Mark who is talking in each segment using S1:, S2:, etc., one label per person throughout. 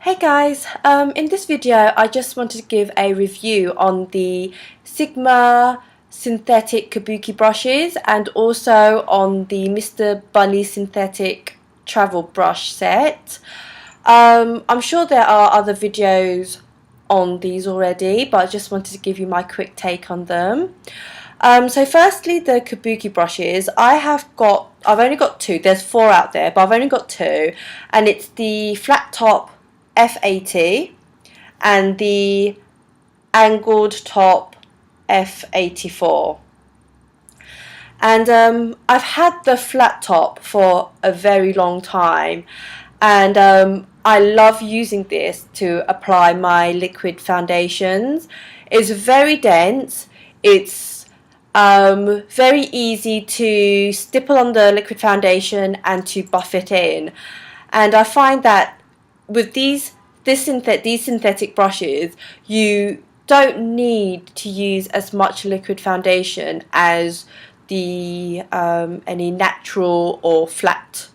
S1: Hey guys, in this video I just wanted to give a review on the Sigma synthetic Kabuki brushes and also on the Mr. Bunny synthetic travel brush set. I'm sure there are other videos on these already, but I just wanted to give you my quick take on them. So firstly, the Kabuki brushes, I've only got two. There's four out there, but I've only got two, and it's the flat top F80 and the angled top F84. And I've had the flat top for a very long time, and I love using this to apply my liquid foundations. It's very dense. It's very easy to stipple on the liquid foundation and to buff it in. And I find that with these synthetic brushes, you don't need to use as much liquid foundation as the any natural or flat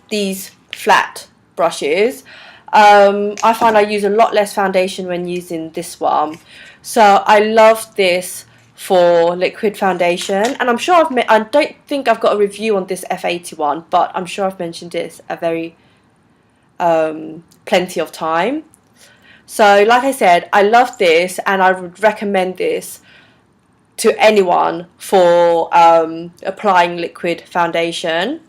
S1: these flat brushes. I find I use a lot less foundation when using this one, so I love this for liquid foundation. And I'm sure I don't think I've got a review on this F81, but I'm sure I've mentioned this a very plenty of time. So like I said, I love this and I would recommend this to anyone for applying liquid foundation.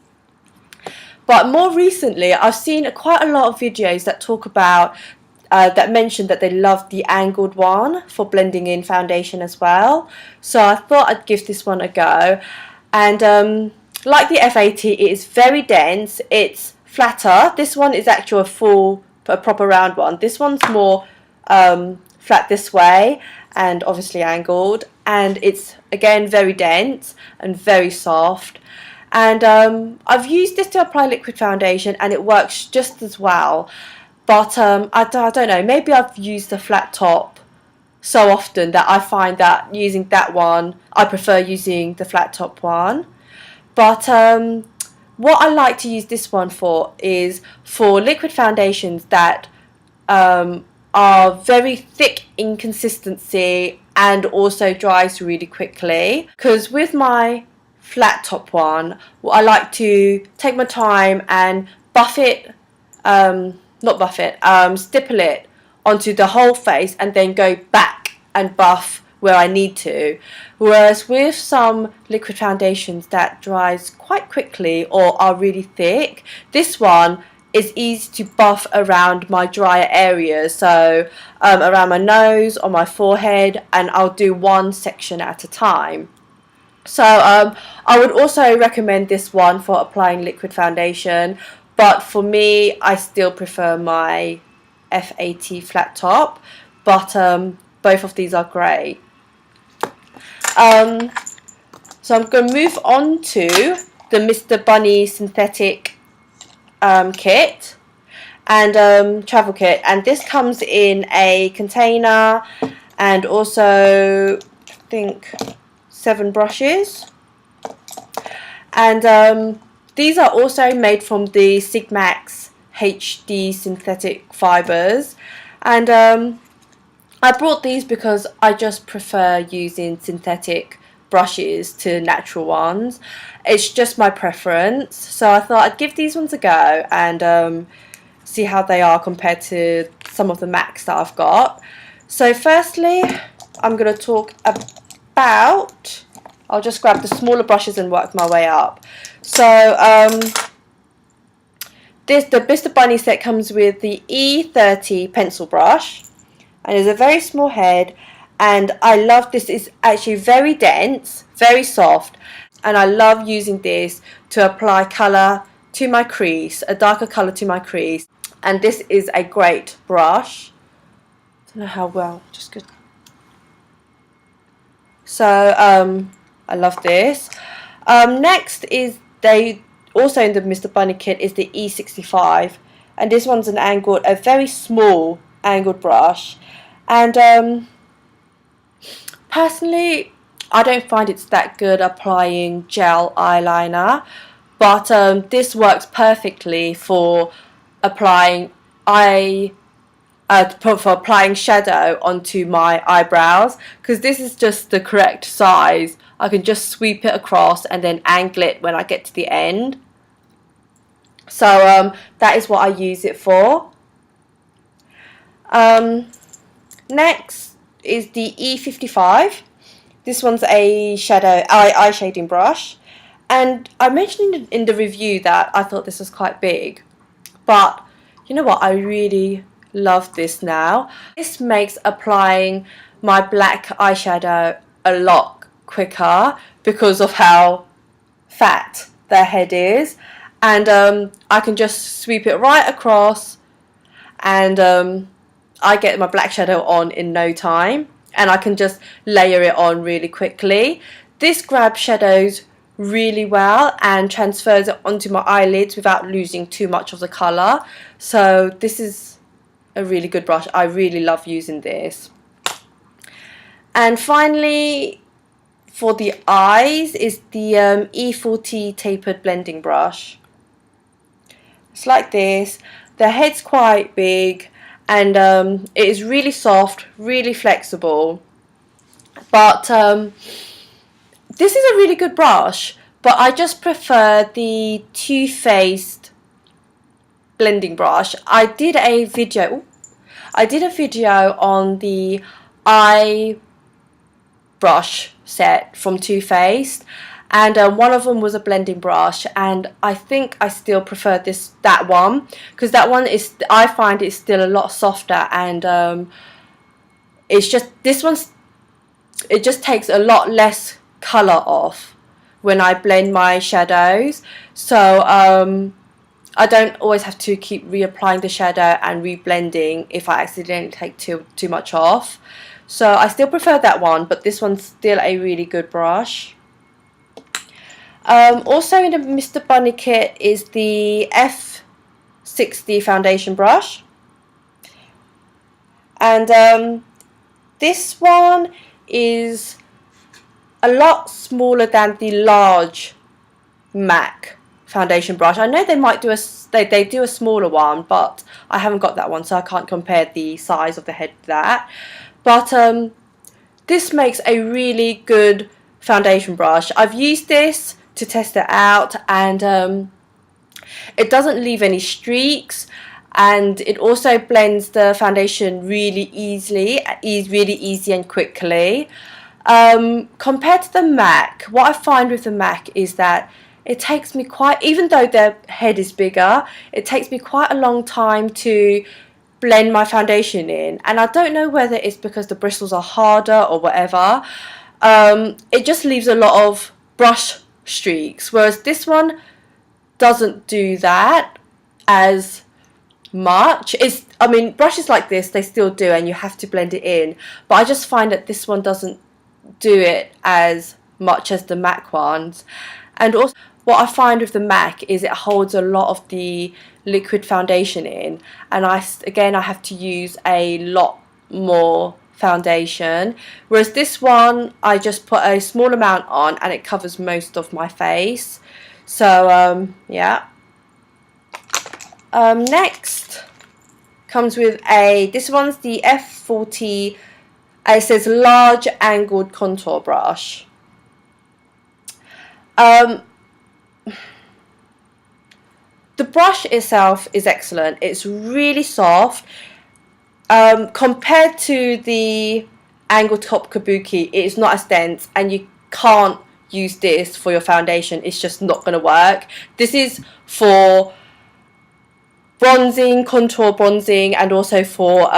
S1: But more recently, I've seen quite a lot of videos that talk about that mention that they love the angled one for blending in foundation as well. So I thought I'd give this one a go. And like the F80, it is very dense. It's flatter. This one is actually a proper round one. This one's more flat this way and obviously angled. And it's again very dense and very soft. And I've used this to apply liquid foundation and it works just as well. But I don't know, maybe I've used the flat top so often that I find that using that one, I prefer using the flat top one. But what I like to use this one for is for liquid foundations that are very thick in consistency and also dries really quickly. Because with my flat top one, I like to take my time and buff it, stipple it onto the whole face and then go back and buff where I need to. Whereas with some liquid foundations that dries quite quickly or are really thick, this one is easy to buff around my drier areas, so around my nose or my forehead, and I'll do one section at a time. So I would also recommend this one for applying liquid foundation, but for me I still prefer my F80 flat top, but both of these are great. So I'm going to move on to the Mr. Bunny synthetic kit and travel kit, and this comes in a container and also I think 7 brushes, and these are also made from the Sigmax HD synthetic fibers. And I brought these because I just prefer using synthetic brushes to natural ones. It's just my preference, so I thought I'd give these ones a go and see how they are compared to some of the Macs that I've got. So firstly, I'm going to talk about, I'll just grab the smaller brushes and work my way up. So the Mr. Bunny set comes with the E30 pencil brush, and it's a very small head, and I love this. It's actually very dense, very soft, and I love using this to apply colour to my crease, a darker colour to my crease. And this is a great brush. I don't know how well, just good. So I love this. Next is, they also in the Mr. Bunny kit is the E65, and this one's a very small angled brush. And personally, I don't find it's that good applying gel eyeliner, but this works perfectly for applying for applying shadow onto my eyebrows, because this is just the correct size. I can just sweep it across and then angle it when I get to the end. So that is what I use it for. Next is the E55. This one's a eye shading brush, and I mentioned in the review that I thought this was quite big, but you know what, I really love this now. This makes applying my black eyeshadow a lot quicker because of how fat their head is, and I can just sweep it right across, and I get my black shadow on in no time, and I can just layer it on really quickly. This grabs shadows really well and transfers it onto my eyelids without losing too much of the colour. So this is a really good brush. I really love using this. And finally, for the eyes is the E40 tapered blending brush. It's like this. The head's quite big, and it is really soft, really flexible. But this is a really good brush, but I just prefer the Too Faced blending brush. I did a video on the eye brush set from Too Faced, and one of them was a blending brush, and I think I still prefer that one, because that one is, I find it's still a lot softer, and it's just, it just takes a lot less colour off when I blend my shadows. So I don't always have to keep reapplying the shadow and reblending if I accidentally take too much off. So I still prefer that one, but this one's still a really good brush. Also in the Mr. Bunny kit is the F60 foundation brush, and this one is a lot smaller than the large MAC foundation brush. I know they might do they do a smaller one, but I haven't got that one, so I can't compare the size of the head to that. But this makes a really good foundation brush. I've used this to test it out, and it doesn't leave any streaks, and it also blends the foundation really easy and quickly. Compared to the MAC, what I find with the MAC is that it takes me even though their head is bigger, it takes me quite a long time to blend my foundation in, and I don't know whether it's because the bristles are harder or whatever. It just leaves a lot of brush streaks, whereas this one doesn't do that as much. I mean, brushes like this, they still do, and you have to blend it in, but I just find that this one doesn't do it as much as the MAC ones. And also what I find with the MAC is it holds a lot of the liquid foundation in, and I have to use a lot more foundation, whereas this one I just put a small amount on and it covers most of my face. So yeah. Next comes with this one's the F40, it says large angled contour brush. The brush itself is excellent. It's really soft. Compared to the angled top Kabuki, it is not as dense, and you can't use this for your foundation. It's just not going to work. This is for bronzing, contour bronzing, and also for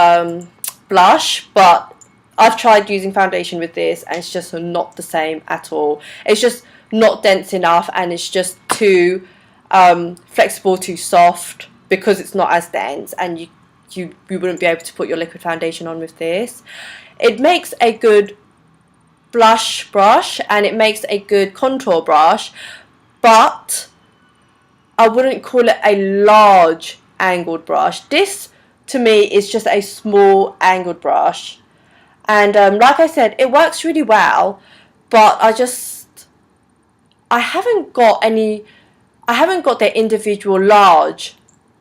S1: blush, but I've tried using foundation with this and it's just not the same at all. It's just not dense enough, and it's just too flexible, too soft, because it's not as dense, and you wouldn't be able to put your liquid foundation on with this. It makes a good blush brush and it makes a good contour brush, but I wouldn't call it a large angled brush. This to me is just a small angled brush, and like I said, it works really well, but I haven't got any I haven't got their individual large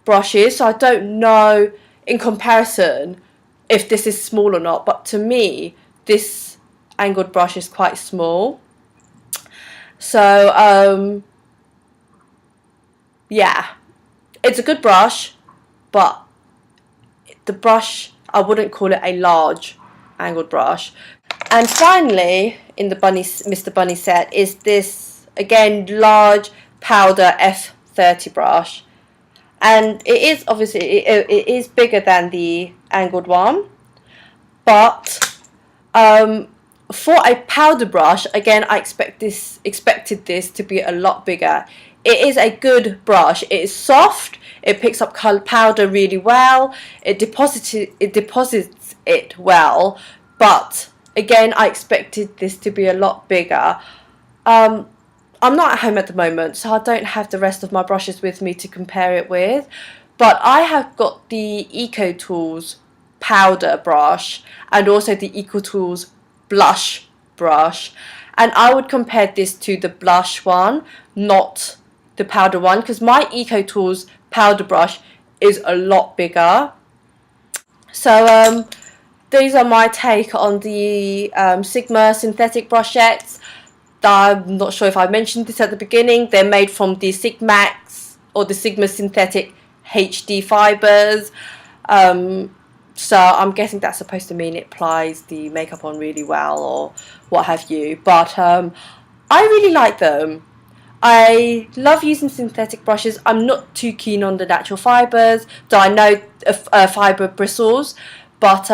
S1: brushes, so I don't know in comparison if this is small or not, but to me this angled brush is quite small. So yeah, it's a good brush, but the brush, I wouldn't call it a large angled brush. And finally, in the Mr. Bunny set, is this, again, large powder F30 brush. And it is obviously, it is bigger than the angled one. But for a powder brush, again, I expected this to be a lot bigger. It is a good brush. It is soft. It picks up powder really well. It deposits it well. But again, I expected this to be a lot bigger. I'm not at home at the moment, so I don't have the rest of my brushes with me to compare it with. But I have got the EcoTools powder brush and also the EcoTools blush brush, and I would compare this to the blush one, not the powder one, because my EcoTools powder brush is a lot bigger. So these are my take on the Sigma synthetic brushettes. I'm not sure if I mentioned this at the beginning. They're made from the Sigmax or the Sigma synthetic HD fibers. So I'm guessing that's supposed to mean it applies the makeup on really well or what have you. But I really like them. I love using synthetic brushes. I'm not too keen on the natural fibers, though I know fiber bristles, but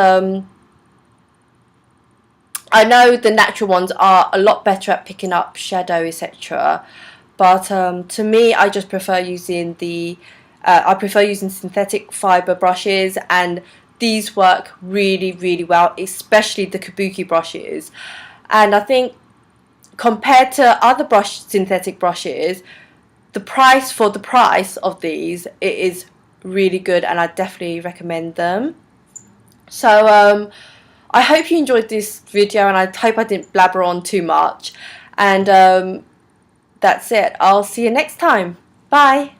S1: I know the natural ones are a lot better at picking up shadow, etc. But to me, I just prefer using synthetic fiber brushes, and these work really, really well, especially the Kabuki brushes. And I think compared to other synthetic brushes, the price of these, it is really good, and I definitely recommend them. So I hope you enjoyed this video, and I hope I didn't blabber on too much. And that's it. I'll see you next time. Bye.